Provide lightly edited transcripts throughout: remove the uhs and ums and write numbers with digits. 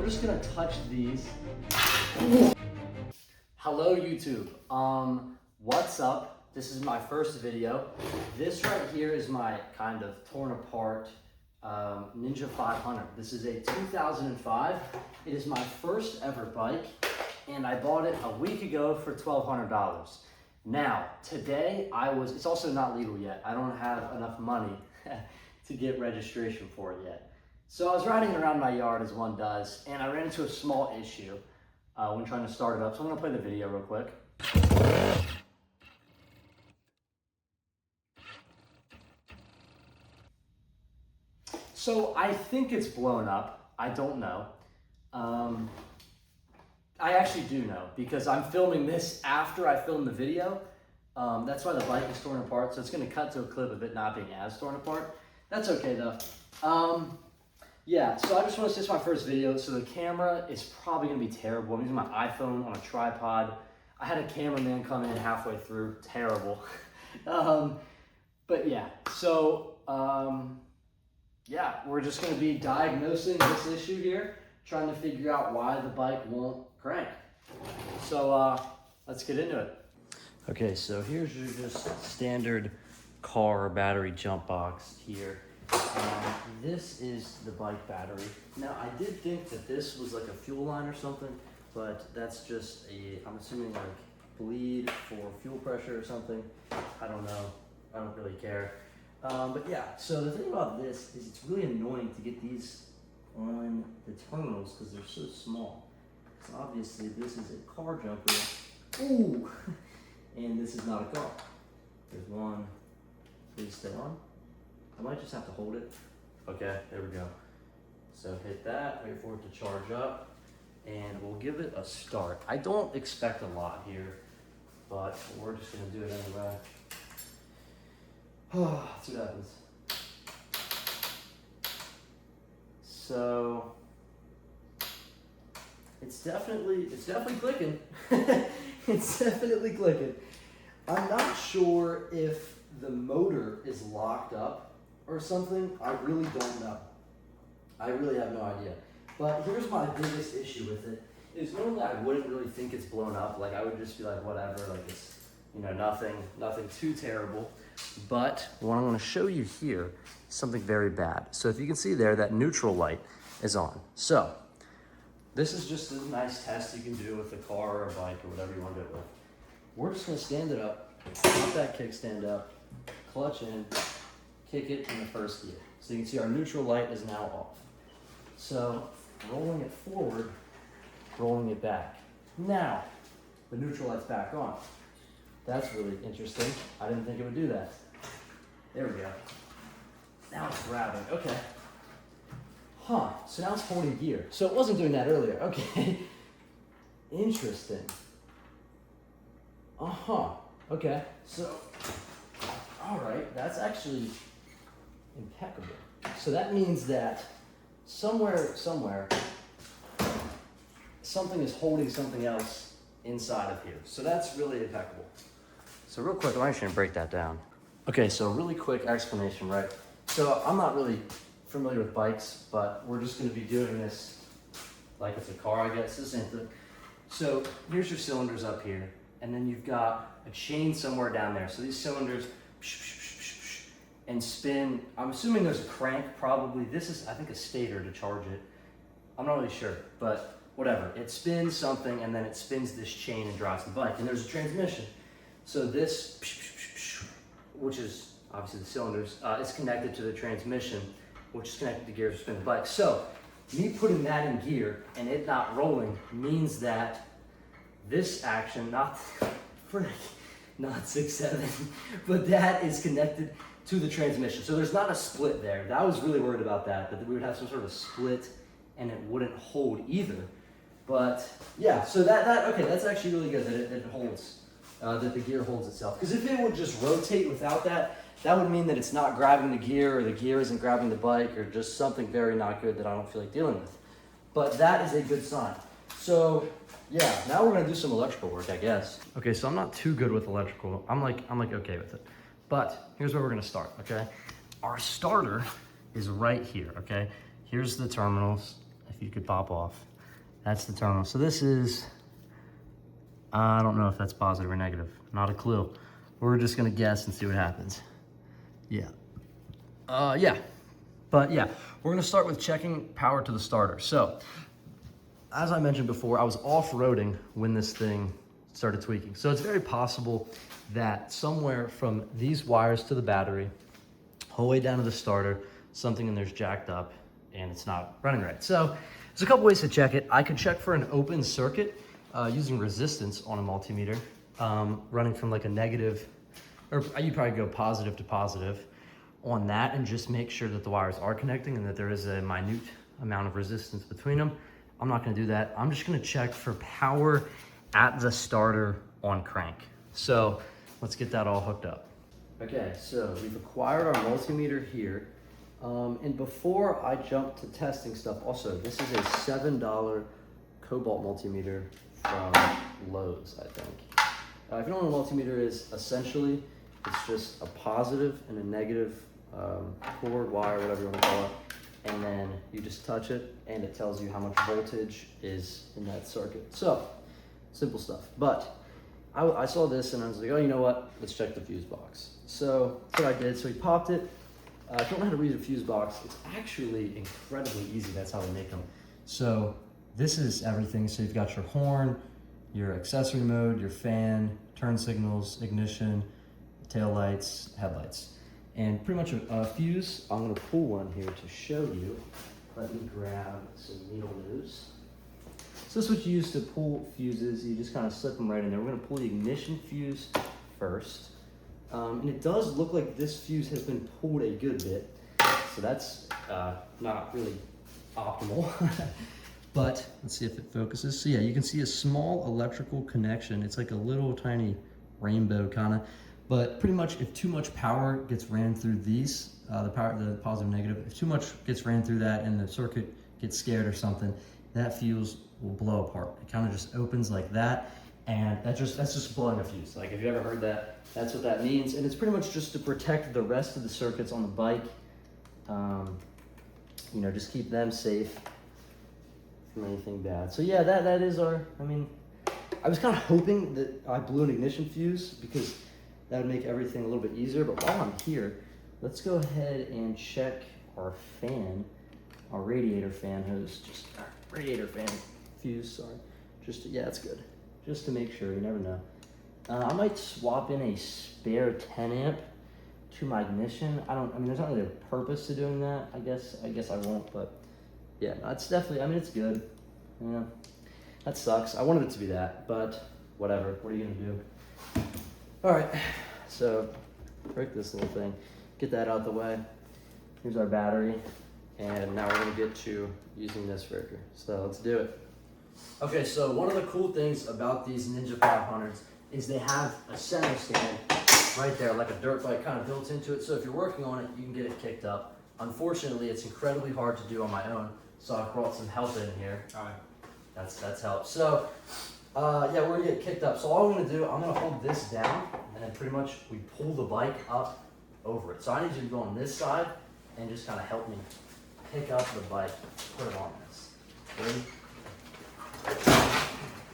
we're just gonna touch these. Hello YouTube, what's up? This is my first video. This right here is my kind of torn apart Ninja 500. This is a 2005. It is my first ever bike, and I bought it a week ago for $1,200. Now, today it's also not legal yet. I don't have enough money to get registration for it yet. So I was riding around my yard as one does, and I ran into a small issue when trying to start it up. So I'm gonna play the video real quick. So I think it's blown up. I don't know. I actually do know because I'm filming this after I filmed the video. That's why the bike is torn apart. So it's gonna cut to a clip of it not being as torn apart. That's okay though. Yeah, so I just want to say it's my first video. So the camera is probably gonna be terrible. I'm using my iPhone on a tripod. I had a cameraman come in halfway through, terrible. But yeah, so yeah, we're just gonna be diagnosing this issue here, trying to figure out why the bike won't crank. So let's get into it. Okay, so here's your just standard car battery jump box here. This is the bike battery. Now, I did think that this was like a fuel line or something, but that's just I'm assuming like bleed for fuel pressure or something. I don't know. I don't really care. But yeah, so the thing about this is it's really annoying to get these on the terminals because they're so small. So obviously this is a car jumper. Ooh! And this is not a car. There's one. Please stay on. I might just have to hold it. Okay, there we go. So hit that, wait for it to charge up, and we'll give it a start. I don't expect a lot here, but we're just gonna do it anyway. Let's see what happens. So it's definitely clicking. It's definitely clicking. I'm not sure if the motor is locked up or something. I really don't know. I really have no idea. But here's my biggest issue with it is normally I wouldn't really think it's blown up. Like I would just be like, whatever, like it's, you know, nothing too terrible. But what I'm gonna show you here is something very bad. So if you can see there, that neutral light is on. So this is just a nice test you can do with a car or a bike or whatever you want to do it with. We're just gonna stand it up, pop that kickstand up, clutch in, kick it in the first gear. So you can see our neutral light is now off. So rolling it forward, rolling it back. Now, the neutral light's back on. That's really interesting. I didn't think it would do that. There we go. Now it's grabbing, okay. Huh, so now it's holding gear. So it wasn't doing that earlier, okay. Interesting. Okay, so, all right, that's actually impeccable. So that means that somewhere, something is holding something else inside of here. So that's really impeccable. So real quick, I'm actually gonna break that down. Okay, so really quick explanation, right? So I'm not really familiar with bikes, but we're just gonna be doing this like it's a car, I guess, the same thing. So here's your cylinders up here, and then you've got a chain somewhere down there. So these cylinders and spin. I'm assuming there's a crank, probably. This is, I think, a stator to charge it. I'm not really sure, but whatever. It spins something, and then it spins this chain and drives the bike. And there's a transmission. So this, which is obviously the cylinders, is connected to the transmission, which is connected to gears to spin the bike. So me putting that in gear and it not rolling means that this action, not 6-7, but that is connected to the transmission. So there's not a split there. I was really worried about that we would have some sort of split and it wouldn't hold either. But yeah, so okay, that's actually really good that it holds, that the gear holds itself. Because if it would just rotate without that, that would mean that it's not grabbing the gear, or the gear isn't grabbing the bike, or just something very not good that I don't feel like dealing with. But that is a good sign. So yeah, now we're gonna do some electrical work, I guess. Okay, so I'm not too good with electrical. I'm like okay with it. But here's where we're gonna start, okay? Our starter is right here, okay? Here's the terminals, if you could pop off. That's the terminal. So this is, I don't know if that's positive or negative. Not a clue. We're just gonna guess and see what happens. Yeah. Yeah. But yeah, we're gonna start with checking power to the starter. So, as I mentioned before, I was off-roading when this thing started tweaking. So it's very possible that somewhere from these wires to the battery, whole way down to the starter, something in there's jacked up and it's not running right. So there's a couple ways to check it. I could check for an open circuit using resistance on a multimeter, running from like a negative, or you probably go positive to positive on that and just make sure that the wires are connecting and that there is a minute amount of resistance between them. I'm not gonna do that. I'm just gonna check for power at the starter on crank. So let's get that all hooked up. Okay, so we've acquired our multimeter here. And before I jump to testing stuff, also, this is a $7 Cobalt multimeter from Lowe's, I think. If you don't know what a multimeter is, essentially, it's just a positive and a negative cord, wire, whatever you want to call it. And then you just touch it and it tells you how much voltage is in that circuit. So, simple stuff. But I saw this and I was like, oh, you know what? Let's check the fuse box. So that's what I did. So we popped it. If you don't know how to read a fuse box, it's actually incredibly easy. That's how they make them. So this is everything. So you've got your horn, your accessory mode, your fan, turn signals, ignition, tail lights, headlights. And pretty much a fuse, I'm gonna pull one here to show you. Let me grab some needle nose. So this is what you use to pull fuses. You just kind of slip them right in there. We're gonna pull the ignition fuse first. And it does look like this fuse has been pulled a good bit. So that's not really optimal. But let's see if it focuses. So yeah, you can see a small electrical connection. It's like a little tiny rainbow kind of. But pretty much if too much power gets ran through these, the positive, negative, if too much gets ran through that and the circuit gets scared or something, that fuse will blow apart. It kind of just opens like that, and that's just blowing a fuse. Like if you ever heard that, that's what that means. And it's pretty much just to protect the rest of the circuits on the bike. You know, just keep them safe from anything bad. So yeah, that is our, I mean, I was kind of hoping that I blew an ignition fuse because that would make everything a little bit easier. But while I'm here, let's go ahead and check our fan, our radiator fan hose, just radiator fan fuse, sorry. Yeah, it's good. Just to make sure, you never know. I might swap in a spare 10 amp to my ignition. I mean, there's not really a purpose to doing that. I guess I won't, but yeah, no, it's definitely, I mean, it's good. Yeah, that sucks. I wanted it to be that, but whatever. What are you gonna do? All right, so break this little thing, get that out the way. Here's our battery, and now we're gonna get to using this breaker. So let's do it. Okay, so one of the cool things about these Ninja 500s is they have a center stand right there, like a dirt bike kind of built into it. So if you're working on it, you can get it kicked up. Unfortunately, it's incredibly hard to do on my own, so I brought some help in here. All right. That's help. So yeah, we're gonna get kicked up. So all I'm gonna do, I'm gonna hold this down, and then pretty much we pull the bike up over it. So I need you to go on this side and just kind of help me pick up the bike, put it on this. Ready?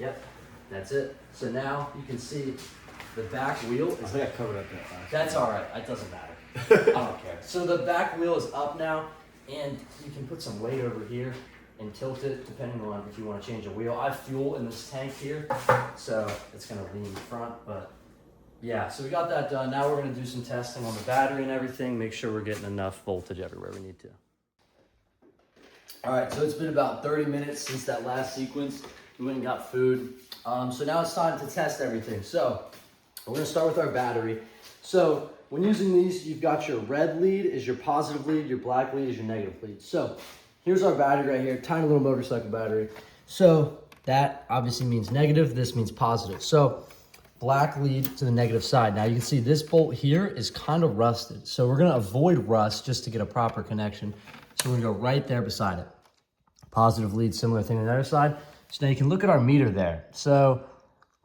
Yep, that's it. So now you can see the back wheel is. I think I covered up that fast. That's all right. It doesn't matter. I don't care. So the back wheel is up now, and you can put some weight over here and tilt it depending on if you want to change a wheel. I have fuel in this tank here, so it's going to lean front. But yeah, so we got that done. Now we're going to do some testing on the battery and everything. Make sure we're getting enough voltage everywhere we need to. All right, so it's been about 30 minutes since that last sequence. We went and got food. So now it's time to test everything. So we're gonna start with our battery. So when using these, you've got your red lead is your positive lead, your black lead is your negative lead. So here's our battery right here, tiny little motorcycle battery. So that obviously means negative, this means positive. So black lead to the negative side. Now you can see this bolt here is kind of rusted. So we're gonna avoid rust just to get a proper connection. So we're gonna go right there beside it. Positive lead, similar thing on the other side. So now you can look at our meter there. So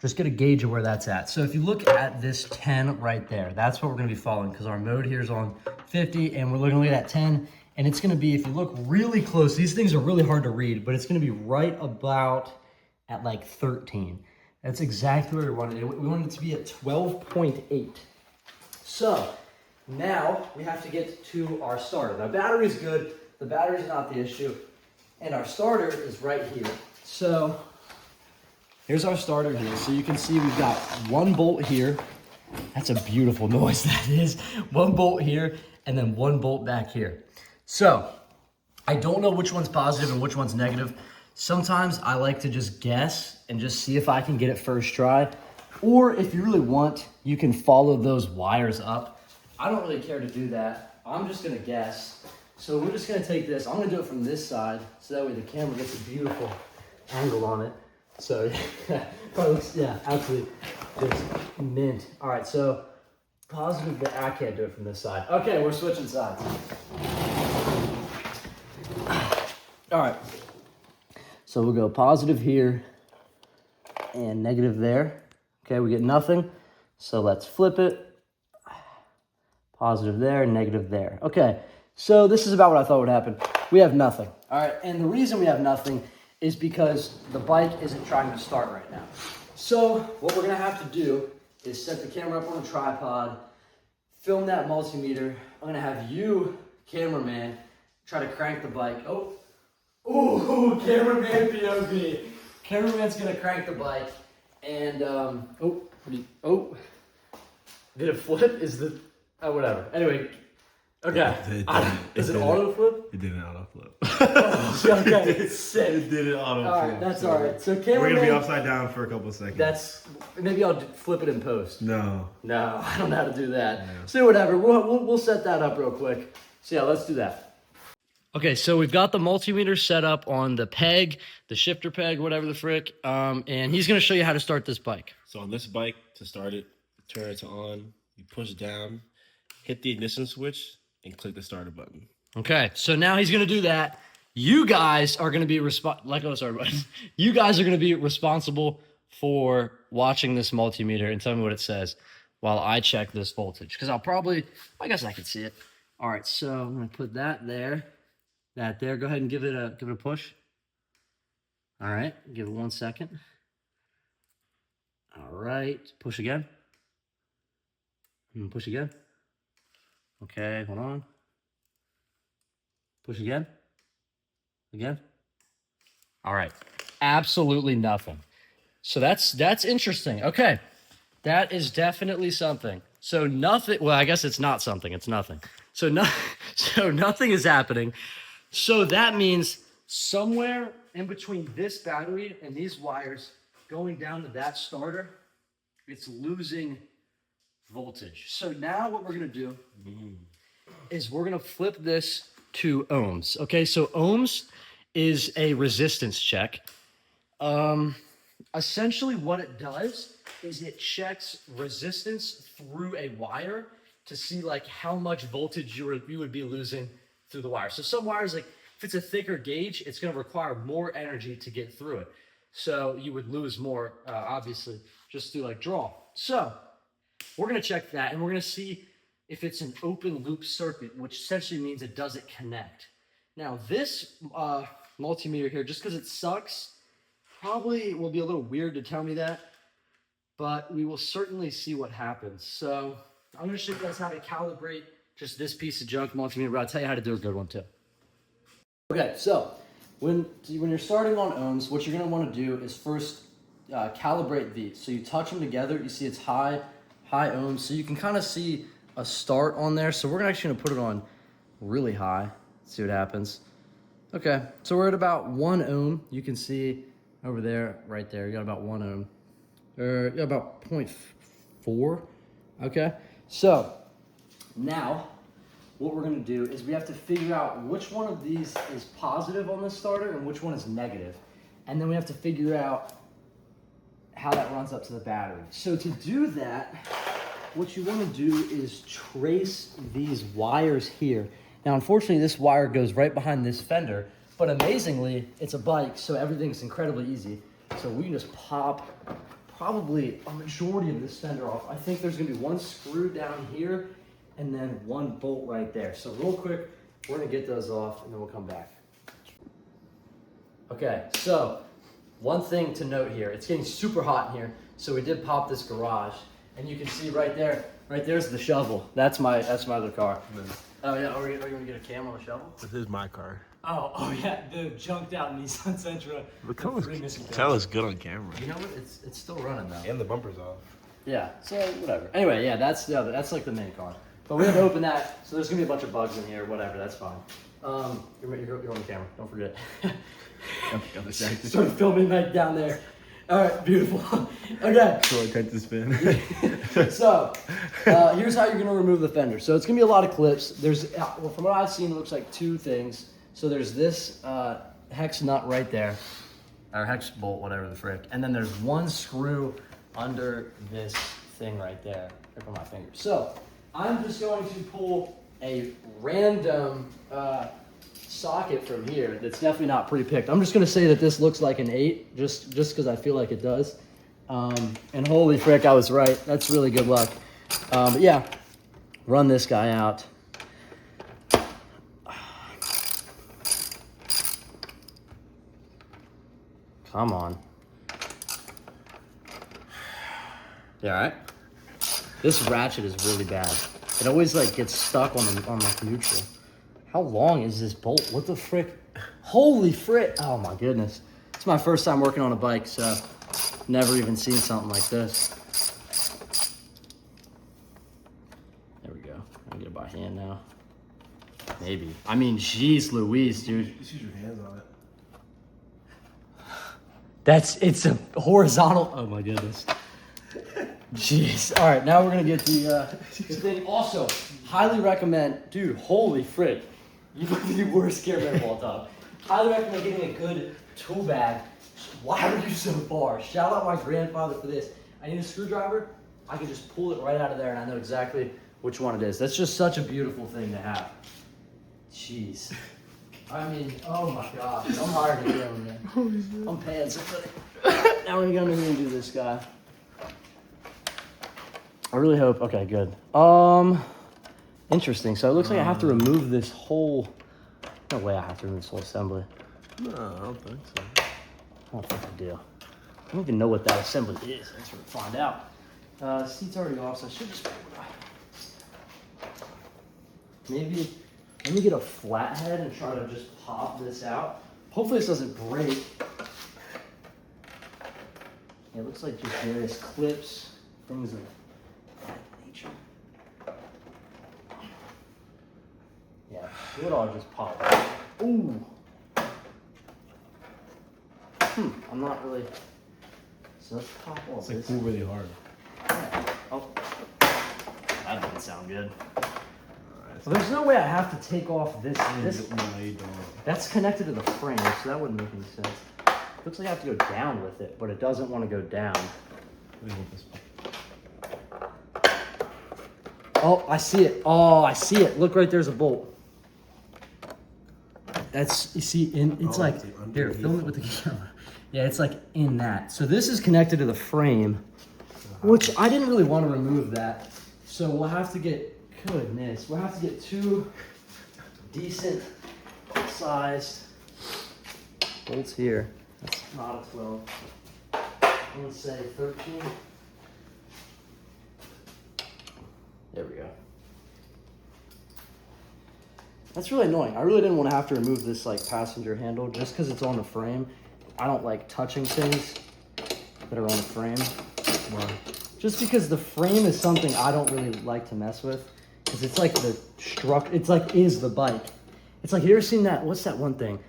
just get a gauge of where that's at. So if you look at this 10 right there, that's what we're gonna be following because our mode here is on 50 and we're looking at that 10 And it's gonna be, if you look really close, these things are really hard to read, but it's gonna be right about at like 13. That's exactly where we wanted it. We wanted it to be at 12.8. So now we have to get to our starter. Now battery's good, the battery's not the issue, and our starter is right here. So here's our starter here. So you can see we've got one bolt here. That's a beautiful noise that is. One bolt here, and then one bolt back here. So I don't know which one's positive and which one's negative. Sometimes I like to just guess and just see if I can get it first try. Or if you really want, you can follow those wires up. I don't really care to do that. I'm just gonna guess. So we're just gonna take this. I'm gonna do it from this side, so that way the camera gets a beautiful angle on it. So probably looks, yeah, absolutely just mint. All right, so positive, but I can't do it from this side. Okay, we're switching sides. All right, so we'll go positive here and negative there. Okay, we get nothing. So let's flip it. Positive there, negative there. Okay, so this is about what I thought would happen. We have nothing. All right, and the reason we have nothing is because the bike isn't trying to start right now. So what we're gonna have to do is set the camera up on a tripod, film that multimeter. I'm gonna have you, cameraman, try to crank the bike. Oh, cameraman POV. Cameraman's gonna crank the bike, and did it flip? Whatever. Anyway, okay. Is it auto flip? It did an auto flip. Oh, okay, sick. It did an auto flip. All right, that's all right. So We're cameraman, gonna be upside down for a couple of seconds. maybe I'll flip it in post. No. No, I don't know how to do that. Yeah. So whatever, we'll set that up real quick. So yeah, let's do that. Okay, so we've got the multimeter set up on the peg, the shifter peg, whatever the frick, and he's gonna show you how to start this bike. So on this bike, to start it, turn it to on, you push down, hit the ignition switch, and click the starter button. Okay, so now he's gonna do that. You guys are gonna be You guys are gonna be responsible for watching this multimeter and tell me what it says while I check this voltage. Because I guess I can see it. All right, so I'm gonna put that there. That there. Go ahead and give it a push. All right, give it 1 second. All right, push again. And push again. Okay, hold on. Push again. Again. All right, absolutely nothing. So that's interesting. Okay, that is definitely something. So nothing. Well, I guess it's not something. It's nothing. So nothing is happening. So that means somewhere in between this battery and these wires going down to that starter, it's losing voltage. So now what we're gonna do is we're gonna flip this to ohms. Okay, so ohms is a resistance check. Essentially what it does is it checks resistance through a wire to see like how much voltage you would be losing through the wire. So some wires, like if it's a thicker gauge, it's going to require more energy to get through it. So you would lose more, obviously, just through like draw. So we're going to check that, and we're going to see if it's an open loop circuit, which essentially means it doesn't connect. Now this multimeter here, just because it sucks, probably will be a little weird to tell me that, but we will certainly see what happens. So I'm going to show you guys how to calibrate just this piece of junk multimeter, but I'll tell you how to do a good one too. Okay, so when you're starting on ohms, what you're going to want to do is first calibrate these. So you touch them together, you see it's high ohms, so you can kind of see a start on there. So we're actually going to put it on really high, see what happens. Okay, so we're at about 1 ohm. You can see over there, right there, you got about 1 ohm. You got about 0.4, okay? So now, what we're gonna do is we have to figure out which one of these is positive on this starter and which one is negative. And then we have to figure out how that runs up to the battery. So to do that, what you wanna do is trace these wires here. Now, unfortunately, this wire goes right behind this fender, but amazingly, it's a bike, so everything's incredibly easy. So we can just pop probably a majority of this fender off. I think there's gonna be one screw down here and then one bolt right there. So real quick, We're gonna get those off and then we'll come back. Okay, so one thing to note here, it's getting super hot in here, so we did pop this garage, and you can see right there's the shovel. That's my other car. Oh yeah, are you gonna get a cam on the shovel? This is my car. Oh yeah, the junked out Nissan Sentra. Tell us good on camera. You know what? It's still running though. And the bumper's off. Yeah, so whatever. Anyway, yeah, that's the other. That's like the main car. But we have to open that, so there's gonna be a bunch of bugs in here. Whatever, that's fine. You're on the camera. Don't forget. Start filming right down there. All right, beautiful. Okay. Shortcut to spin. So here's how you're gonna remove the fender. So it's gonna be a lot of clips. There's, well, from what I've seen, it looks like two things. So there's this hex nut right there, or hex bolt, whatever the frick, and then there's one screw under this thing right there. Look at my finger. So I'm just going to pull a random socket from here that's definitely not pre-picked. I'm just gonna say that this looks like an 8, just because I feel like it does. And holy frick, I was right. That's really good luck. But yeah, run this guy out. Come on. You all right? This ratchet is really bad. It always like gets stuck on like neutral. How long is this bolt? What the frick? Holy frick! Oh my goodness. It's my first time working on a bike, so never even seen something like this. There we go. I can get it by hand now. Maybe. I mean, jeez Louise, dude. Just use your hands on it. It's a horizontal. Oh my goodness. Jeez. All right, now we're gonna get the thing. Also, highly recommend, dude. Holy frick, you look the worst cameraman of all time. Highly recommend getting a good tool bag. Why are you so far? Shout out my grandfather for this. I need a screwdriver. I can just pull it right out of there, and I know exactly which one it is. That's just such a beautiful thing to have. Jeez. I mean, oh my gosh, I'm hired to man. I'm paying somebody. Now we're gonna do this guy. I really hope. Okay, good. Interesting. So it looks like I have to remove this whole. No way I have to remove this whole assembly. No, I don't think so. I don't think I do. I don't even know what that assembly is. Let's find out. Seat's already off, so I should just be able to. Maybe. Let me get a flathead and try to just pop this out. Hopefully this doesn't break. Yeah, it looks like just various clips, things of that nature. Yeah, it would all just pop out. Ooh. I'm not really. So let's pop all It's this. like pull really hard. Yeah. Oh, that doesn't sound good. Well, there's no way I have to take off this. That's connected to the frame, so that wouldn't make any sense. Looks like I have to go down with it, but it doesn't want to go down. Oh, I see it. Oh, I see it. Look right there's a bolt. That's, you see, it's like, here, film it with the camera. Yeah, it's like in that. So this is connected to the frame, which I didn't really want to remove that. So we'll have to get, goodness, we'll have to get two decent sized bolts here. That's not a 12. I'm gonna say 13. There we go. That's really annoying. I really didn't want to have to remove this like passenger handle just because it's on the frame. I don't like touching things that are on the frame. Why? Just because the frame is something I don't really like to mess with. Because it's like the it's like is the bike. It's like, you ever seen that, what's that one thing?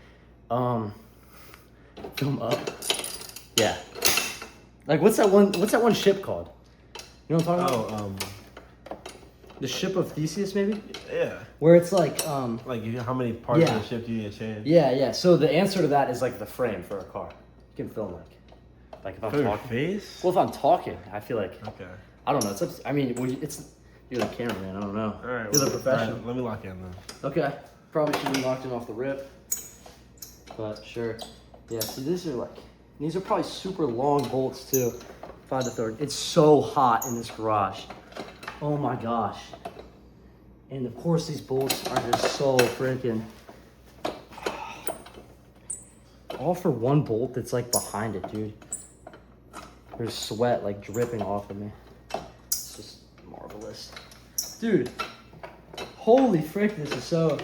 Film up. Yeah. Like what's that one ship called? You know what I'm talking about? The ship of Theseus, maybe? Yeah. Where it's like Like how many parts of the ship do you need to change? Yeah. So the answer to that is like the frame for a car. You can film like if I'm talking. Face? Well, if I'm talking, I feel like Okay. I don't know. It's I mean, you're the cameraman. I don't know. All right. You're the professional. Right, let me lock in then. Okay. Probably should have locked in off the rip. But sure. Yeah. See, these are probably super long bolts too. 5 to 30. It's so hot in this garage. Oh my gosh. And of course these bolts are just so freaking, all for one bolt that's like behind it, dude. There's sweat like dripping off of me. It's just marvelous. Dude, holy frick, this is so,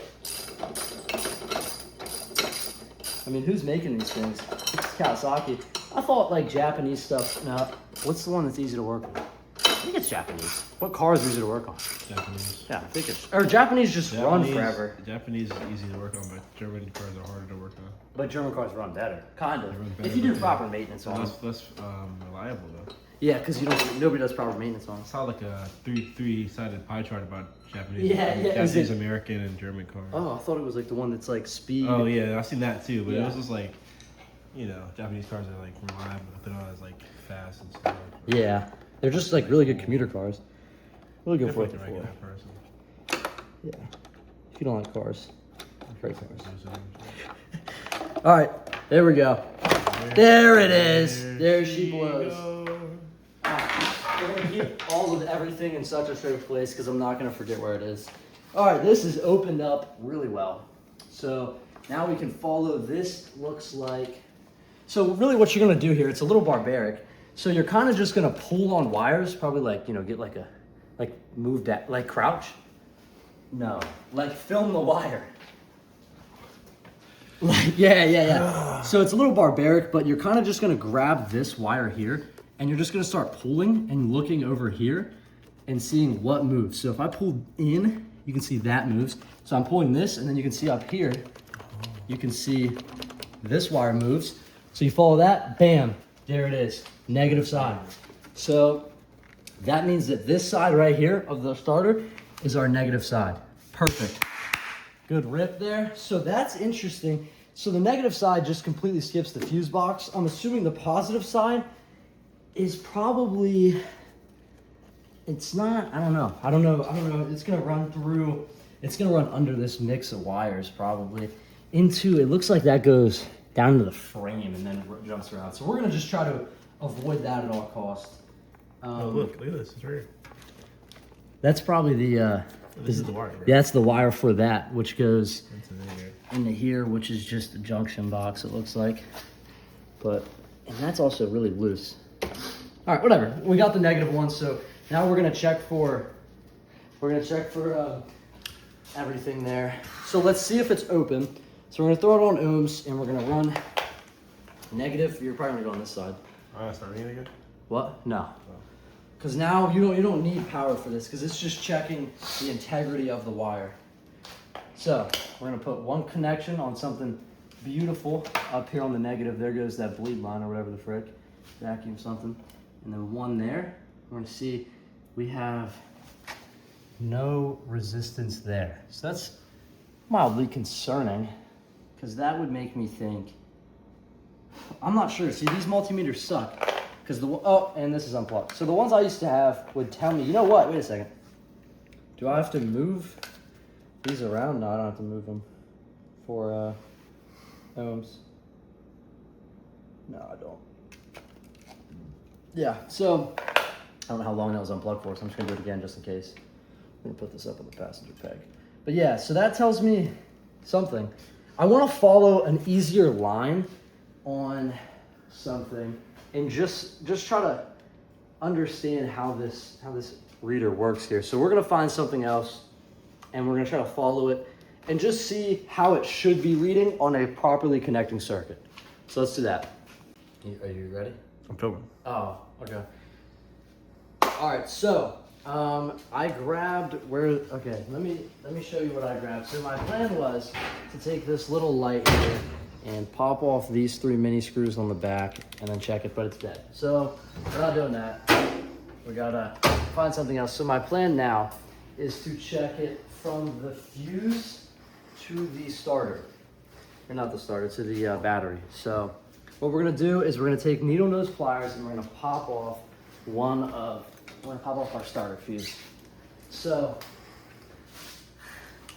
I mean, who's making these things? It's Kawasaki. I thought like Japanese stuff. No, what's the one that's easy to work on? I think it's Japanese. What car is easy to work on? Japanese. Yeah, I think it's, or Japanese just run forever. Japanese is easy to work on, but German cars are harder to work on. But German cars run better, kind of. They run better, If you do but proper maintenance on them. Less reliable though. Yeah, because nobody does proper maintenance on I them. saw like a three-sided pie chart about Japanese, Yeah, yeah. Japanese, American, and German cars. Oh, I thought it was like the one that's like speed. Oh yeah, I've seen that too, but Yeah. it was just like, you know, Japanese cars are like reliable, but they're not as like fast and stuff. Yeah, they're just like really good commuter cars. Really good for Definitely the regular person. Yeah, if you don't like cars, great cars. So, All right, there we go. There it is. There she blows. We're gonna keep all of everything in such a safe place because I'm not gonna forget where it is. All right, this is opened up really well. So now we can follow. This looks like, so really what you're gonna do here, it's a little barbaric. So you're kind of just gonna pull on wires, probably like, you know, get like a, like move that, like crouch. No, like film the wire. Like, yeah. So it's a little barbaric, but you're kind of just gonna grab this wire here and you're just gonna start pulling and looking over here and seeing what moves. So if I pull in, you can see that moves. So I'm pulling this and then you can see up here, you can see this wire moves. So you follow that, bam, there it is, negative side. So that means that this side right here of the starter is our negative side. Perfect. Good rip there. So that's interesting. So the negative side just completely skips the fuse box. I'm assuming the positive side is probably, it's not, I don't know. It's gonna run through, it's gonna run under this mix of wires probably into, it looks like that goes down into the frame and then jumps around. So we're gonna just try to avoid that at all costs. oh look at this, it's right here. That's probably the, This is the wire, right? yeah, that's the wire for that, which goes Here. into here, which is just a junction box, it looks like. But, and that's also really loose. All right, whatever. We got the negative one, so now we're gonna check for everything there. So let's see if it's open. So we're gonna throw it on ohms, and we're gonna run negative. You're probably gonna go on this side. It's not reading again? What? No. Because now you don't need power for this, because it's just checking the integrity of the wire. So we're gonna put one connection on something beautiful up here on the negative. There goes that bleed line or whatever the frick, vacuum something. And then one there. We're gonna see we have no resistance there. So that's mildly concerning, because that would make me think, I'm not sure. See, these multimeters suck. Because and this is unplugged. So the ones I used to have would tell me, you know what, wait a second. Do I have to move these around? No, I don't have to move them for ohms. No, I don't. Yeah, so I don't know how long that was unplugged for, so I'm just gonna do it again just in case. I'm gonna put this up on the passenger peg. But yeah, so that tells me something. I wanna follow an easier line on something and just try to understand how this reader works here. So we're gonna find something else and we're gonna try to follow it and just see how it should be reading on a properly connecting circuit. So let's do that. Are you ready? I'm filming. Oh, okay. All right, so I grabbed okay, let me show you what I grabbed. So my plan was to take this little light here and pop off these 3 mini screws on the back and then check it, but it's dead. So we're not doing that. We gotta find something else. So my plan now is to check it from the fuse to the starter. Or not the starter, to the battery. So what we're gonna do is we're gonna take needle nose pliers and we're gonna pop off our starter fuse. So,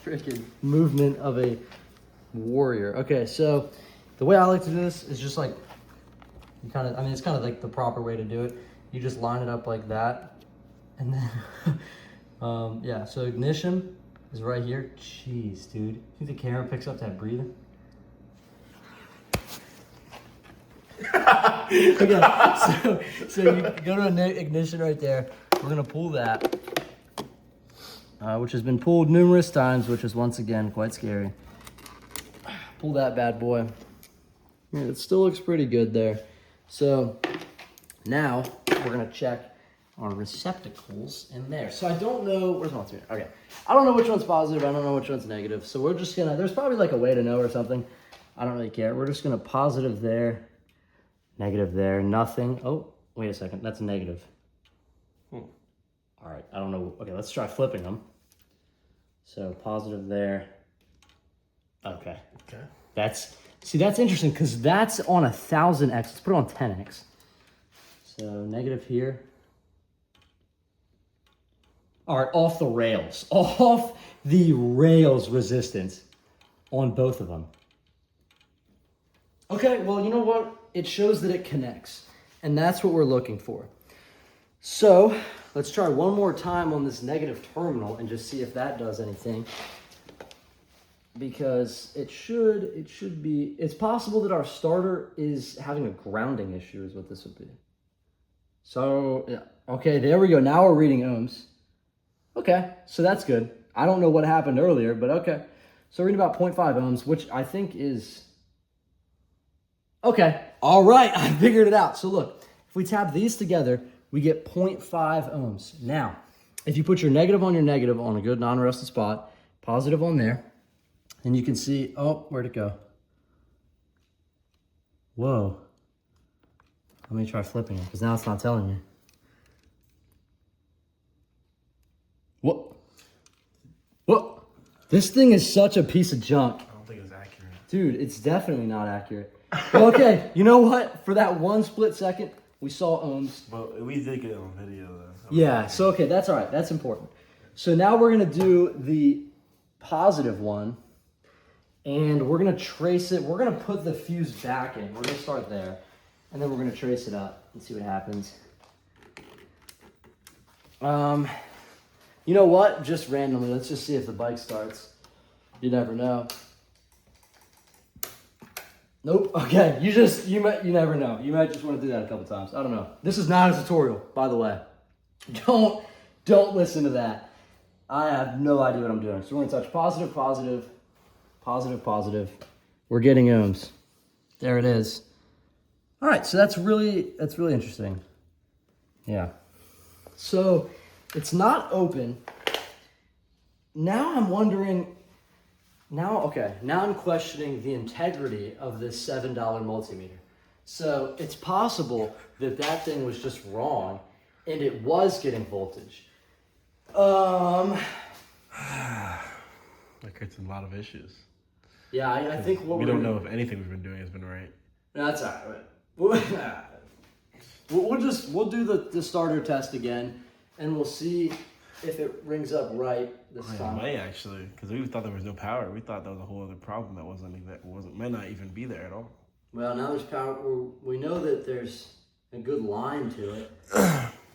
freaking movement of a warrior. Okay, so the way I like to do this is just like, it's kind of like the proper way to do it. You just line it up like that. And then, yeah, so ignition, is right here. Jeez, dude. You think the camera picks up that breathing? Okay, so you go to ignition right there. We're gonna pull that, which has been pulled numerous times, which is once again quite scary. Pull that bad boy. Yeah, it still looks pretty good there. So now we're gonna check our receptacles in there. So I don't know, where's my multimeter? Okay, I don't know which one's positive, I don't know which one's negative. So we're just gonna, there's probably like a way to know or something. I don't really care. We're just gonna positive there, negative there, nothing. Oh, wait a second, that's negative. All right, I don't know. Okay, let's try flipping them. So positive there. Okay. Okay. That's interesting because that's on 1000x. Let's put it on 10x. So negative here. All right, off the rails. Off the rails resistance on both of them. Okay, well, you know what? It shows that it connects, and that's what we're looking for. So let's try one more time on this negative terminal and just see if that does anything. Because it should be, it's possible that our starter is having a grounding issue is what this would be. So, yeah, okay, there we go. Now we're reading ohms. Okay, so that's good. I don't know what happened earlier, but okay. So we're reading about 0.5 ohms, which I think is, okay. All right, I figured it out. So look, if we tap these together, we get 0.5 ohms. Now, if you put your negative on a good non-rusted spot, positive on there, and you can see, oh, where'd it go? Whoa. Let me try flipping it, because now it's not telling me. What? What? This thing is such a piece of junk. I don't think it's accurate. Dude, it's definitely not accurate. Well, okay, you know what? For that one split second, we saw ohms. But we did get it on video, though. Yeah, so okay, that's all right. That's important. So now we're going to do the positive one. And we're going to trace it. We're going to put the fuse back in. We're going to start there. And then we're going to trace it up and see what happens. You know what? Just randomly, let's just see if the bike starts. You never know. Nope. Okay. You never know. You might just want to do that a couple times. I don't know. This is not a tutorial, by the way. Don't listen to that. I have no idea what I'm doing. So we're going to touch positive, positive, positive, positive. We're getting ohms. There it is. All right, so that's really interesting. Yeah. So it's not open. Now I'm wondering, now I'm questioning the integrity of this $7 multimeter. So it's possible that that thing was just wrong and it was getting voltage. That creates a lot of issues. Yeah, I think what we don't know if anything we've been doing has been right. No, that's all right. We'll do the starter test again, and we'll see if it rings up right this time. It might actually, because we thought there was no power. We thought that was a whole other problem that might not even be there at all. Well, now there's power. We know that there's a good line to it.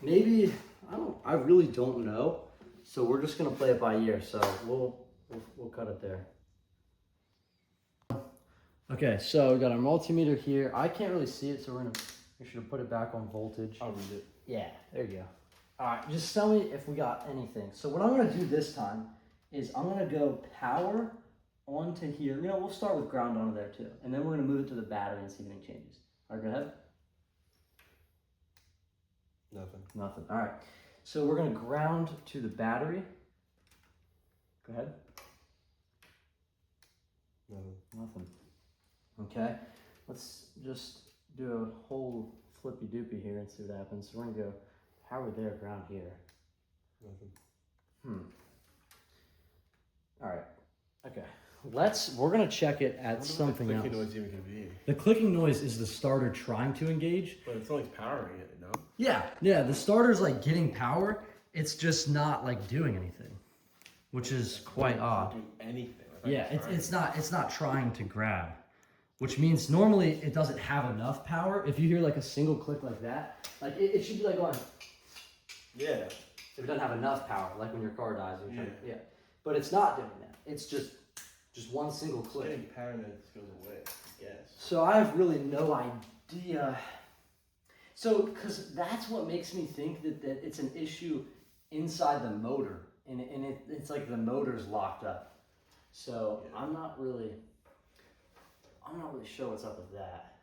Maybe I really don't know. So we're just gonna play it by ear. So we'll cut it there. Okay, so we got our multimeter here. I can't really see it, so we should have put it back on voltage. I'll read it. Yeah, there you go. All right, just tell me if we got anything. So what I'm gonna do this time is I'm gonna go power onto here. You know, we'll start with ground onto there too. And then we're gonna move it to the battery and see if anything changes. All right, go ahead. Nothing, all right. So we're gonna ground to the battery. Go ahead. Nothing. Okay, let's just do a whole flippy doopy here and see what happens. So we're gonna go power there, ground here. Nothing. All right. Okay. We're gonna check it at something else. What the clicking noise even could be? The clicking noise is the starter trying to engage. But it's only powering it, no? Yeah. The starter's like getting power. It's just not like doing anything, which is quite odd. Do anything. Yeah, it's not trying to grab, which means normally it doesn't have enough power. If you hear like a single click like that, like it should be like going. Yeah. If it doesn't have enough power, like when your car dies. Yeah. but it's not doing that. It's just one single click. Getting power and it goes away. Yes. So I have really no idea. So, because that's what makes me think that it's an issue inside the motor, and it's like the motor's locked up. So yeah. I'm not really sure what's up with that.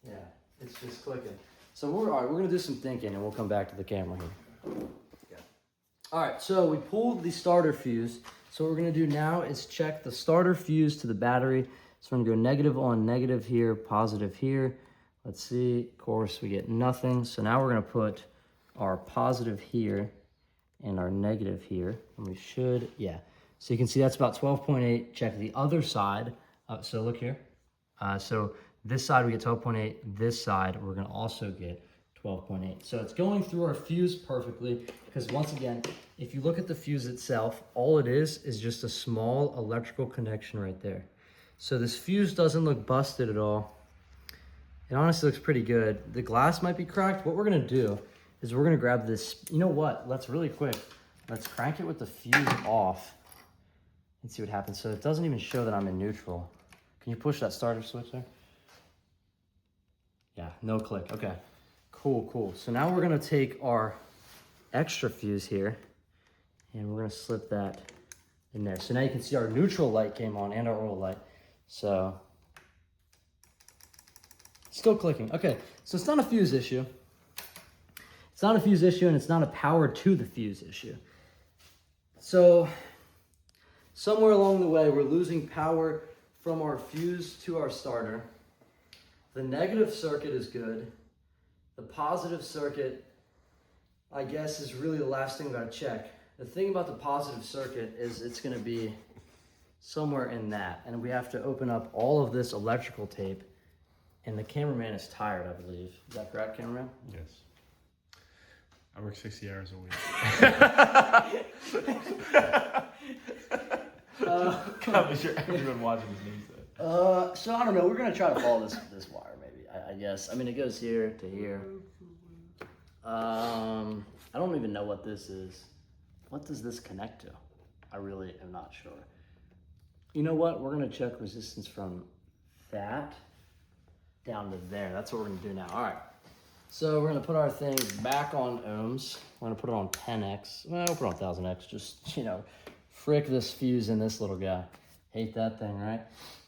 Yeah, it's just clicking. So all right, we're gonna do some thinking, and we'll come back to the camera here. Yeah. All right, so we pulled the starter fuse. So what we're gonna do now is check the starter fuse to the battery. So we're gonna go negative on negative here, positive here. Let's see, of course we get nothing. So now we're gonna put our positive here and our negative here. And we should, yeah. So you can see that's about 12.8. Check the other side. So look here. So this side we get 12.8. This side we're gonna also get 12.8. So it's going through our fuse perfectly, because once again, if you look at the fuse itself, all it is just a small electrical connection right there. So this fuse doesn't look busted at all. It honestly looks pretty good. The glass might be cracked. What we're gonna do is we're gonna grab this, you know what? Let's really quick, let's crank it with the fuse off and see what happens. So it doesn't even show that I'm in neutral. Can you push that starter switch there? Yeah, no click, okay. Cool, cool. So now we're gonna take our extra fuse here and we're gonna slip that in there. So now you can see our neutral light came on and our oil light. So, still clicking. Okay, so it's not a fuse issue. It's not a fuse issue, and it's not a power to the fuse issue. So, somewhere along the way, we're losing power from our fuse to our starter. The negative circuit is good. The positive circuit, I guess, is really the last thing we gotta check. The thing about the positive circuit is it's gonna be somewhere in that, and we have to open up all of this electrical tape, and the cameraman is tired, I believe. Is that correct, cameraman? Yes. I work 60 hours a week. I'm sure everyone watching this needs that. So I don't know, we're gonna try to follow this wire maybe, I guess. I mean, it goes here to here. I don't even know what this is. What does this connect to? I really am not sure. You know what? We're gonna check resistance from that down to there. That's what we're gonna do now. All right. So we're gonna put our thing back on ohms. We're gonna put it on 10x. Well, we'll put it on 1000x. Just, you know, frick this fuse in this little guy. Hate that thing, right?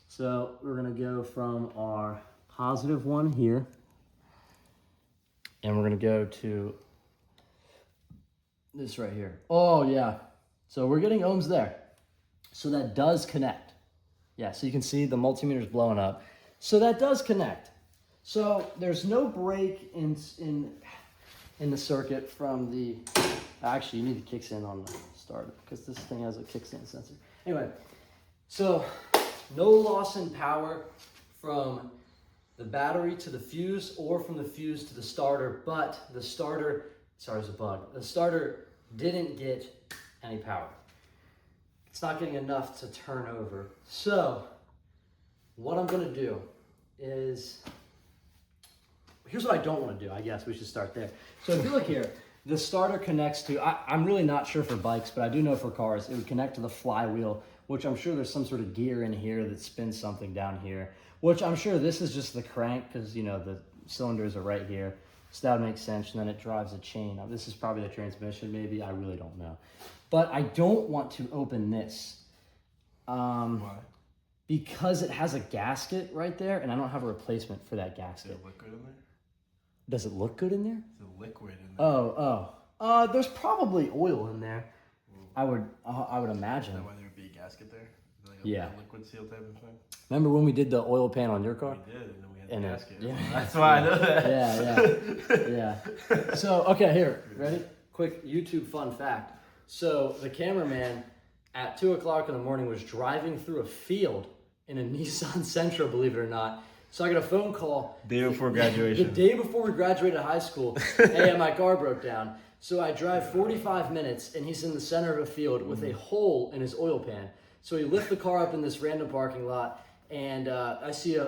So we're gonna go from our positive one here, and we're gonna go to this right here. Oh yeah. So we're getting ohms there. So that does connect. Yeah, so you can see the multimeter is blowing up. So that does connect. So there's no break in the circuit from the, actually you need the kickstand on the starter because this thing has a kickstand sensor. Anyway, so no loss in power from the battery to the fuse or from the fuse to the starter, but the starter, sorry, there's a bug. The starter didn't get any power. It's not getting enough to turn over. So what I'm gonna do is, here's what I don't wanna do. I guess we should start there. So if you look here, the starter connects to, I'm really not sure for bikes, but I do know for cars, it would connect to the flywheel, which I'm sure there's some sort of gear in here that spins something down here, which I'm sure this is just the crank because, you know, the cylinders are right here. So that would make sense, and then it drives a chain. Now, this is probably the transmission, maybe. I really don't know. But I don't want to open this. Why? Because it has a gasket right there, and I don't have a replacement for that gasket. Is it liquid in there? Does it look good in there? Is it liquid in there? Oh. There's probably oil in there. I would imagine. Is that why there would be a gasket there? Like Yeah. Liquid seal type of thing? Remember when we did the oil pan on your car? We did, and then we had And the it- gasket. yeah. That's why I know that. Yeah. So, okay, here, ready? Quick YouTube fun fact. So the cameraman at 2 o'clock in the morning was driving through a field in a Nissan Sentra, believe it or not. So I got a phone call. Day before graduation. The day before we graduated high school. Hey, my car broke down. So I drive 45 minutes and he's in the center of a field with a hole in his oil pan. So he lifts the car up in this random parking lot And I see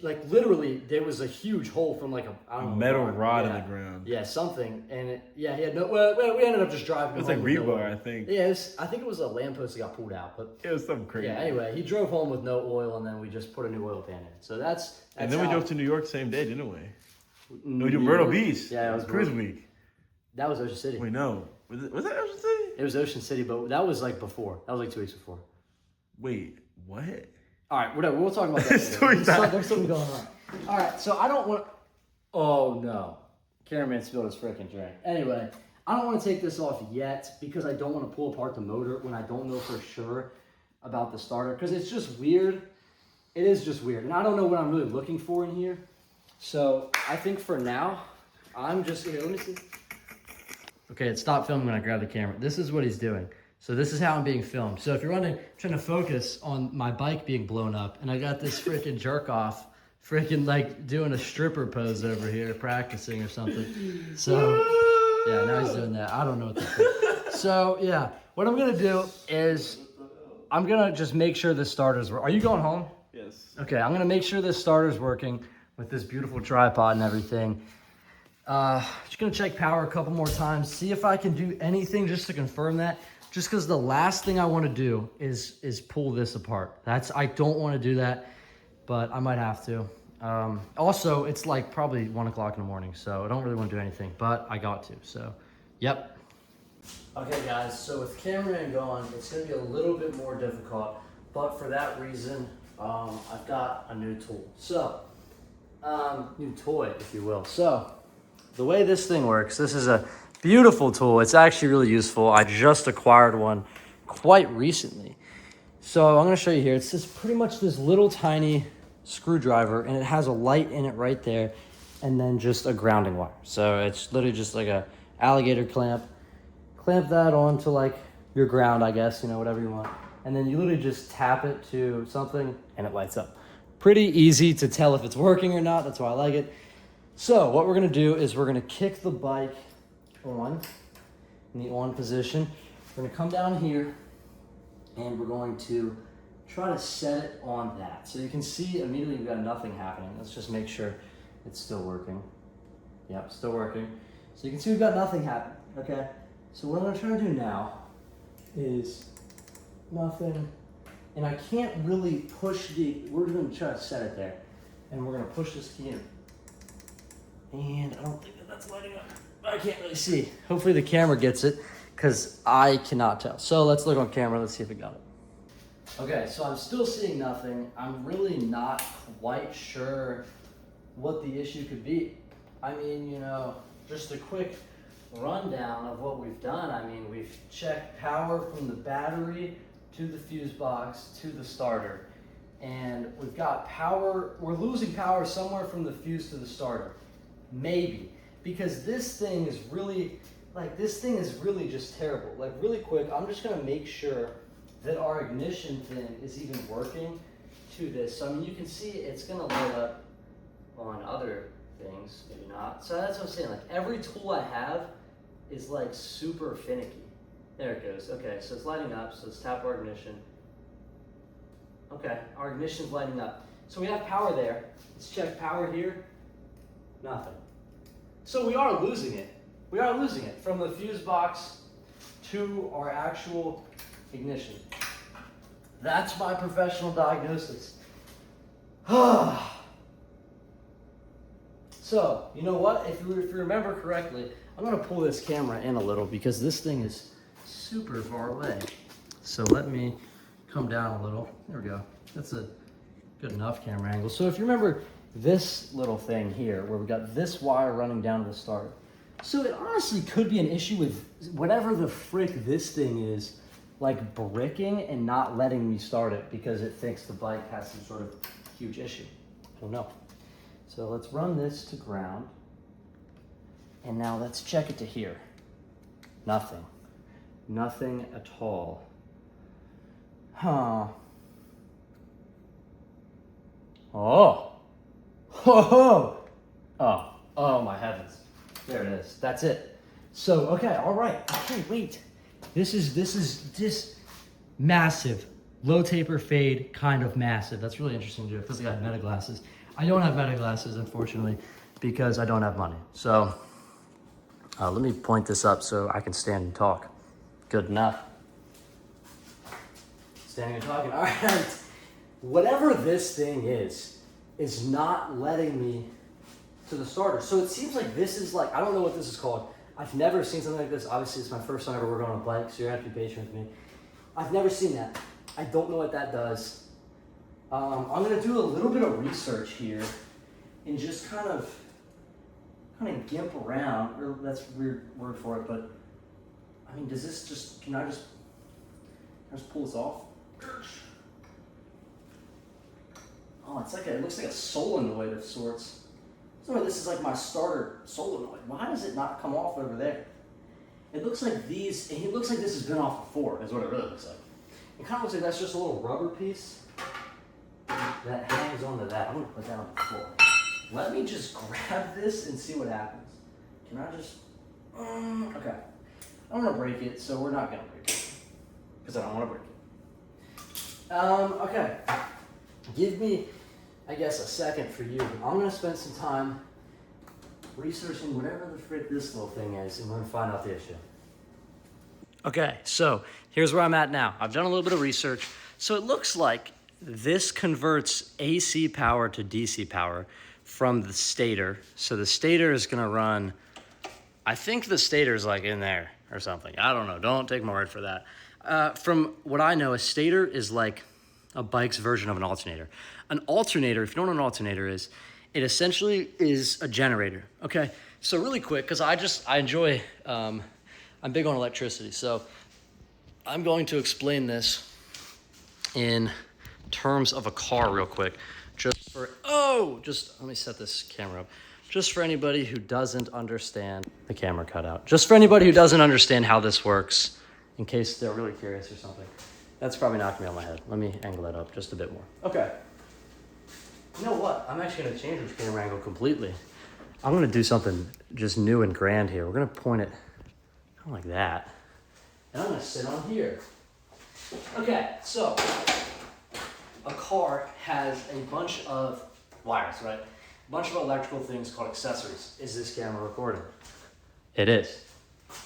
like literally there was a huge hole from like I don't know, metal rod yeah. in the ground. Yeah, something. And he had no. Well, we ended up just driving. It was home like with no rebar, oil. I think. Yeah, I think it was a lamppost that got pulled out, but It was something crazy. yeah. Anyway, he drove home with no oil, and then we just put a new oil pan in. So that's and then we drove to New York same day, didn't we? New We did Myrtle Beach. Yeah, it was Cruise Week. That was Ocean City. Wait, no. Was that Ocean City? It was Ocean City, but that was like before. That was like 2 weeks before. Wait, what? All right, whatever. We'll talk about that. There's something going on. All right, so I don't want. Oh no, cameraman spilled his freaking drink. Anyway, I don't want to take this off yet because I don't want to pull apart the motor when I don't know for sure about the starter because it's just weird. It is just weird, and I don't know what I'm really looking for in here. So I think for now, I'm just here. Let me see. Okay, it stopped filming when I grabbed the camera. This is what he's doing. So this is how I'm being filmed. So if you're trying to focus on my bike being blown up, and I got this freaking jerk off, freaking like doing a stripper pose over here, practicing or something. So yeah, now he's doing that. I don't know what to do. So yeah, what I'm gonna do is I'm gonna just make sure this starter's working. Are you going home? Yes. Okay, I'm gonna make sure this starter's working with this beautiful tripod and everything. Just gonna check power a couple more times, see if I can do anything just to confirm that. Just because the last thing I want to do is pull this apart. I don't want to do that, but I might have to. Also, it's like probably 1 o'clock in the morning, so I don't really want to do anything, but I got to. So, yep. Okay, guys. So with cameraman gone, it's gonna be a little bit more difficult, but for that reason, I've got a new tool. So, new toy, if you will. So, the way this thing works, this is a beautiful tool. It's actually really useful. I just acquired one quite recently. So I'm going to show you here. It's just pretty much this little tiny screwdriver, and it has a light in it right there, and then just a grounding wire. So it's literally just like a alligator clamp. Clamp that onto like your ground, I guess, whatever you want. And then you literally just tap it to something, and it lights up. Pretty easy to tell if it's working or not. That's why I like it. So what we're going to do is we're going to kick the bike on in the on position. We're going to come down here and we're going to try to set it on that. So you can see immediately we've got nothing happening. Let's just make sure it's still working. Yep, still working. So you can see we've got nothing happening. Okay. So what I'm going to try to do now is nothing. And I can't really push we're going to try to set it there. And we're going to push this key in. And I don't think that's lighting up. I can't really see. Hopefully the camera gets it because I cannot tell. So let's look on camera. Let's see if it got it. Okay, so I'm still seeing nothing. I'm really not quite sure what the issue could be. I mean, just a quick rundown of what we've done. I mean, we've checked power from the battery to the fuse box to the starter. And we've got power. We're losing power somewhere from the fuse to the starter. Maybe, because this thing is really just terrible. Like really quick, I'm just gonna make sure that our ignition thing is even working to this. So I mean, you can see it's gonna light up on other things, maybe not. So that's what I'm saying, like every tool I have is like super finicky. There it goes. Okay, so it's lighting up, so let's tap our ignition. Okay, our ignition's lighting up. So we have power there. Let's check power here. Nothing. So we are losing it. We are losing it from the fuse box to our actual ignition. That's my professional diagnosis. So, you know what? If you remember correctly, I'm going to pull this camera in a little because this thing is super far away. So let me come down a little. There we go. That's a good enough camera angle. So if you remember this little thing here where we got this wire running down to the starter. So it honestly could be an issue with whatever the frick this thing is, like bricking and not letting me start it because it thinks the bike has some sort of huge issue. I don't know. So let's run this to ground. And now let's check it to here. Nothing. Nothing at all. Huh. Oh. Oh my heavens. There it is. That's it. So, okay, all right. Okay, wait. This is massive. low taper fade, kind of massive. That's really interesting to do. It feels like I have meta glasses. I don't have meta glasses, unfortunately, because I don't have money. So let me point this up so I can stand and talk. Good enough. Standing and talking. All right. Whatever this thing is not letting me to the starter. So it seems like this is like, I don't know what this is called. I've never seen something like this. Obviously, it's my first time ever working on a bike, so you're gonna have to be patient with me. I've never seen that. I don't know what that does. I'm gonna do a little bit of research here and just kind of gimp around, or that's a weird word for it, but I mean, does this just, can I just pull this off? Oh, it's like it looks like a solenoid of sorts. So this is like my starter solenoid. Why does it not come off over there? It looks like these, it looks like this has been off before, is what it really looks like. It kind of looks like that's just a little rubber piece that hangs onto that. I'm gonna put that on the floor. Let me just grab this and see what happens. Can I just, okay. I don't wanna break it, so we're not gonna break it. Because I don't wanna break it. Okay. Give me, I guess, a second for you. I'm gonna spend some time researching whatever the frick this little thing is, and we're gonna find out the issue. Okay, so here's where I'm at now. I've done a little bit of research. So it looks like this converts AC power to DC power from the stator. So the stator is gonna run, I think the stator is like in there or something. I don't know, don't take my word for that. From what I know, a stator is like a bike's version of an alternator. An alternator, if you don't know what an alternator is, it essentially is a generator, okay? So really quick, because I enjoy, I'm big on electricity, so I'm going to explain this in terms of a car real quick. Just let me set this camera up. Just for anybody who doesn't understand, the camera cut out. Just for anybody who doesn't understand how this works, in case they're really curious or something. That's probably knocked me on my head. Let me angle that up just a bit more. Okay. You know what? I'm actually gonna change this camera angle completely. I'm gonna do something just new and grand here. We're gonna point it kind of like that. And I'm gonna sit on here. Okay, so a car has a bunch of wires, right? A bunch of electrical things called accessories. Is this camera recording? It is.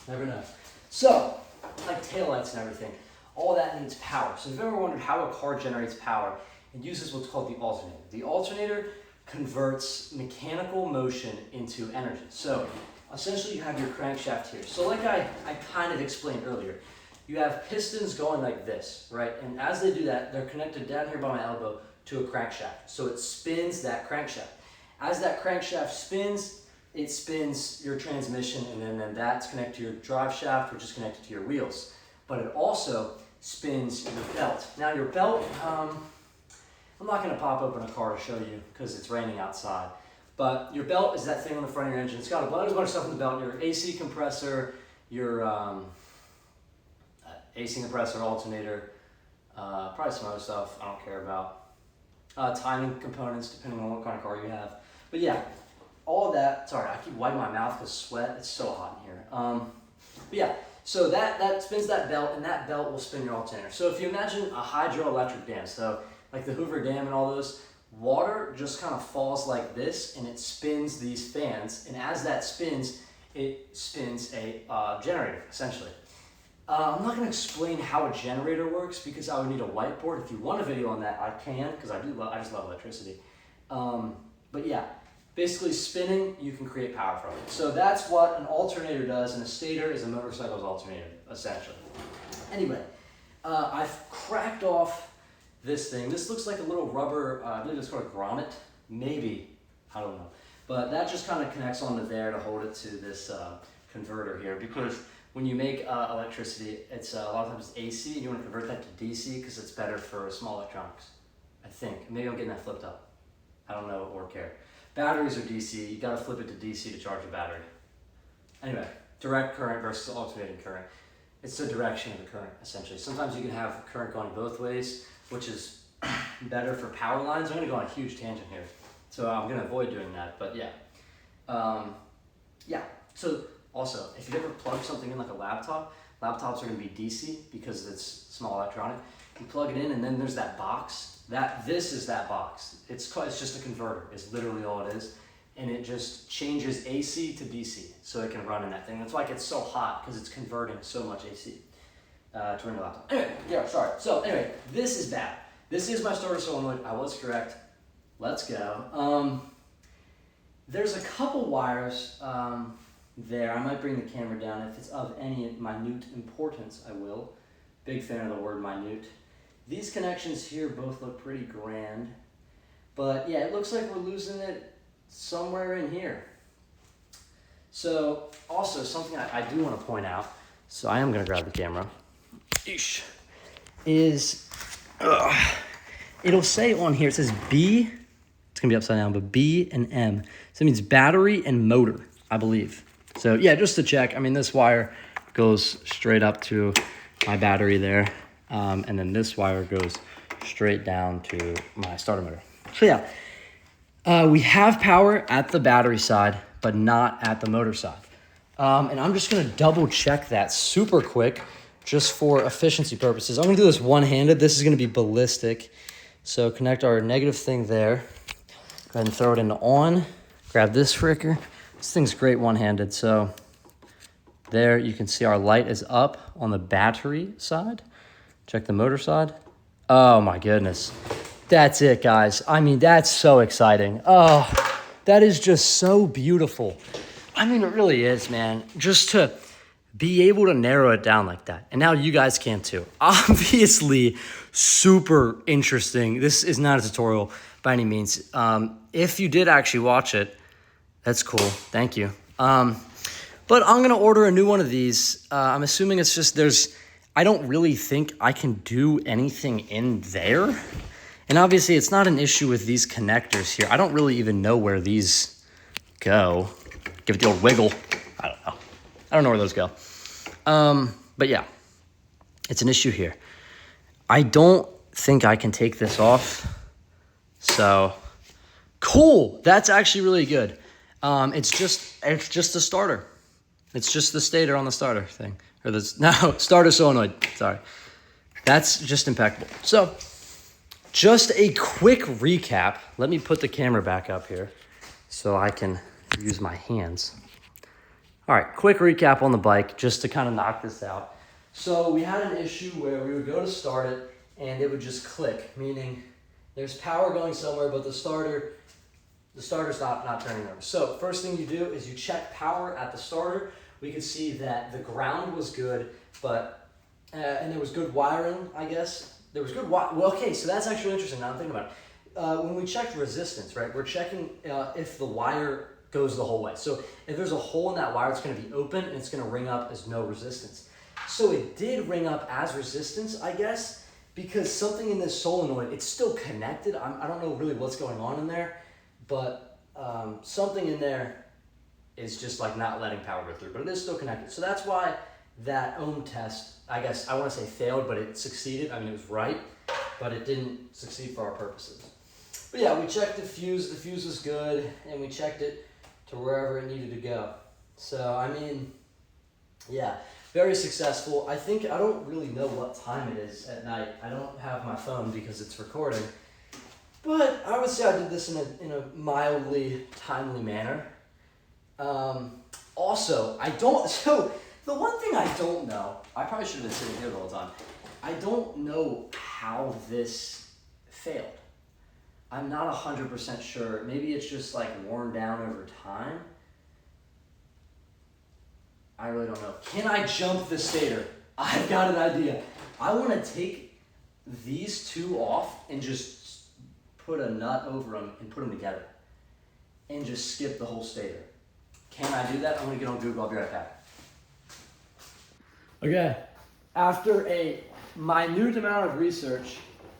Never know. So, like taillights and everything, all that needs power. So if you've ever wondered how a car generates power, it uses what's called the alternator. The alternator converts mechanical motion into energy. So essentially you have your crankshaft here. So like I kind of explained earlier, you have pistons going like this, right? And as they do that, they're connected down here by my elbow to a crankshaft. So it spins that crankshaft. As that crankshaft spins, it spins your transmission, and then that's connected to your drive shaft, which is connected to your wheels. But it also spins your belt. Now your belt, I'm not gonna pop open a car to show you because it's raining outside. But your belt is that thing on the front of your engine. It's got a bunch of stuff in the belt. Your AC compressor, your AC compressor, alternator, probably some other stuff I don't care about. Timing components, depending on what kind of car you have. But yeah, all of that. Sorry, I keep wiping my mouth because sweat. It's so hot in here. But yeah, so that spins that belt, and that belt will spin your alternator. So if you imagine a hydroelectric dam, so like the Hoover Dam and all those, water just kind of falls like this, and it spins these fans. And as that spins, it spins a generator, essentially. I'm not going to explain how a generator works because I would need a whiteboard. If you want a video on that, I can, because I just love electricity. But yeah, basically spinning, you can create power from it. So that's what an alternator does, and a stator is a motorcycle's alternator, essentially. Anyway, I've cracked off this thing. This looks like a little rubber, I believe it's called a grommet, maybe, I don't know. But that just kind of connects onto there to hold it to this converter here, because when you make electricity, it's a lot of times it's AC, and you want to convert that to DC because it's better for small electronics, I think. Maybe I'm getting that flipped up. I don't know or care. Batteries are DC, you gotta flip it to DC to charge a battery. Anyway, direct current versus alternating current. It's the direction of the current, essentially. Sometimes you can have current going both ways, which is better for power lines. I'm gonna go on a huge tangent here, so I'm gonna avoid doing that, but yeah. Yeah, so also, if you ever plug something in like a laptop, laptops are gonna be DC because it's small electronic. You plug it in, and then there's that box. This is that box. It's just a converter. It's literally all it is. And it just changes AC to DC, so it can run in that thing. That's why it gets so hot, because it's converting so much AC to run your laptop. Anyway, yeah, sorry. So anyway, this is bad. This is my starter solenoid. I was correct. Let's go. There's a couple wires there. I might bring the camera down. If it's of any minute importance, I will. Big fan of the word minute. These connections here both look pretty grand. But yeah, it looks like we're losing it somewhere in here. So also something I do want to point out, so I am going to grab the camera, is it'll say on here, it says B, it's going to be upside down, but B and M. So it means battery and motor, I believe. So yeah, just to check, I mean, this wire goes straight up to my battery there. And then this wire goes straight down to my starter motor. So yeah, we have power at the battery side, but not at the motor side. And I'm just gonna double check that super quick, just for efficiency purposes. I'm gonna do this one-handed. This is gonna be ballistic. So connect our negative thing there. Go ahead and throw it into on. Grab this fricker. This thing's great one-handed. So there you can see our light is up on the battery side. Check the motor side. Oh my goodness. That's it, guys. I mean, that's so exciting. Oh, that is just so beautiful. I mean, it really is, man. Just to be able to narrow it down like that. And now you guys can too. Obviously, super interesting. This is not a tutorial by any means. If you did actually watch it, that's cool. Thank you. But I'm gonna order a new one of these. I'm assuming it's just I don't really think I can do anything in there. And obviously it's not an issue with these connectors here. I don't really even know where these go. Give it the old wiggle. I don't know. I don't know where those go. But yeah, it's an issue here. I don't think I can take this off. So cool. That's actually really good. It's just a starter. It's just the stator on the starter thing. Starter solenoid, sorry. That's just impeccable. So, just a quick recap. Let me put the camera back up here so I can use my hands. All right, quick recap on the bike, just to kind of knock this out. So, we had an issue where we would go to start it, and it would just click, meaning there's power going somewhere, but the starter's not turning over. So, first thing you do is you check power at the starter. We could see that the ground was good, but, and there was good wiring, I guess. There was good well, okay, so that's actually interesting now I'm thinking about it. When we checked resistance, right, we're checking if the wire goes the whole way. So if there's a hole in that wire, it's gonna be open and it's gonna ring up as no resistance. So it did ring up as resistance, I guess, because something in this solenoid, it's still connected. I don't know really what's going on in there, but something in there is just like not letting power go through, but it is still connected. So that's why that ohm test, I guess, I want to say failed, but it succeeded. I mean, it was right, but it didn't succeed for our purposes. But yeah, we checked the fuse was good, and we checked it to wherever it needed to go. So, I mean, yeah, very successful. I don't really know what time it is at night. I don't have my phone because it's recording, but I would say I did this in a mildly timely manner. Also, so the one thing I don't know, I probably should have been sitting here the whole time. I don't know how this failed. I'm not 100% sure. Maybe it's just like worn down over time. I really don't know. Can I jump the stator? I've got an idea. I want to take these two off and just put a nut over them and put them together and just skip the whole stator. Can I do that? I'm gonna get on Google, I'll be right back. Okay, after a minute amount of research,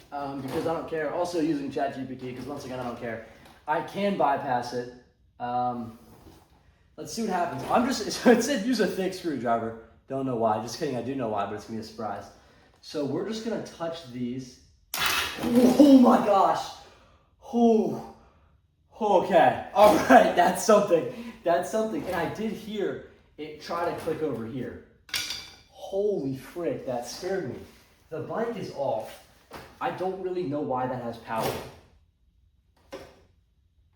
because I don't care, also using ChatGPT, because once again, I don't care, I can bypass it. Let's see what happens. So it said use a thick screwdriver. Don't know why, just kidding, I do know why, but it's gonna be a surprise. So we're just gonna touch these. Oh my gosh. Oh. Okay, all right, that's something. And I did hear it try to click over here. Holy frick, that scared me. The bike is off. I don't really know why that has power.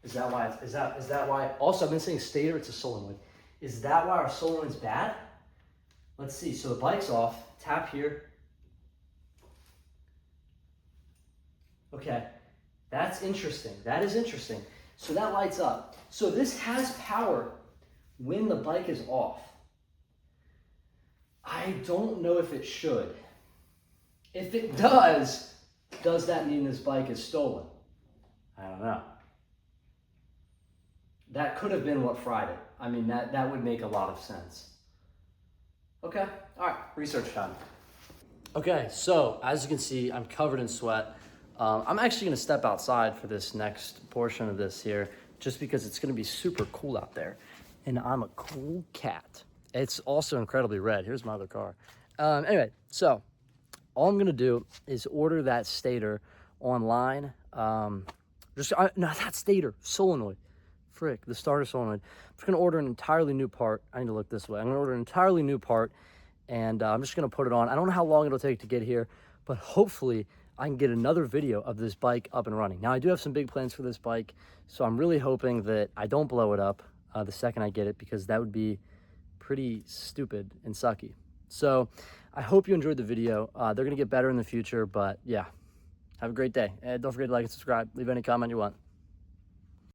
Is that why? Is that why? Also, I've been saying stator, it's a solenoid. Is that why our solenoid's bad? Let's see. So the bike's off. Tap here. Okay, that's interesting. That is interesting. So that lights up. So this has power when the bike is off. I don't know if it should. If it does that mean this bike is stolen? I don't know. That could have been what fried it. I mean, that would make a lot of sense. Okay, all right, research time. Okay, so as you can see, I'm covered in sweat. I'm actually gonna step outside for this next portion of this here, just because it's gonna be super cool out there. And I'm a cool cat. It's also incredibly red. Here's my other car. Anyway, so all I'm gonna do is order that stator online. No, not stator, solenoid. Frick, the starter solenoid. I'm just gonna order an entirely new part. I need to look this way. I'm gonna order an entirely new part, and I'm just gonna put it on. I don't know how long it'll take to get here, but hopefully I can get another video of this bike up and running. Now, I do have some big plans for this bike, so I'm really hoping that I don't blow it up the second I get it, because that would be pretty stupid and sucky. So I hope you enjoyed the video. They're gonna get better in the future, but yeah, have a great day. And don't forget to like and subscribe. Leave any comment you want.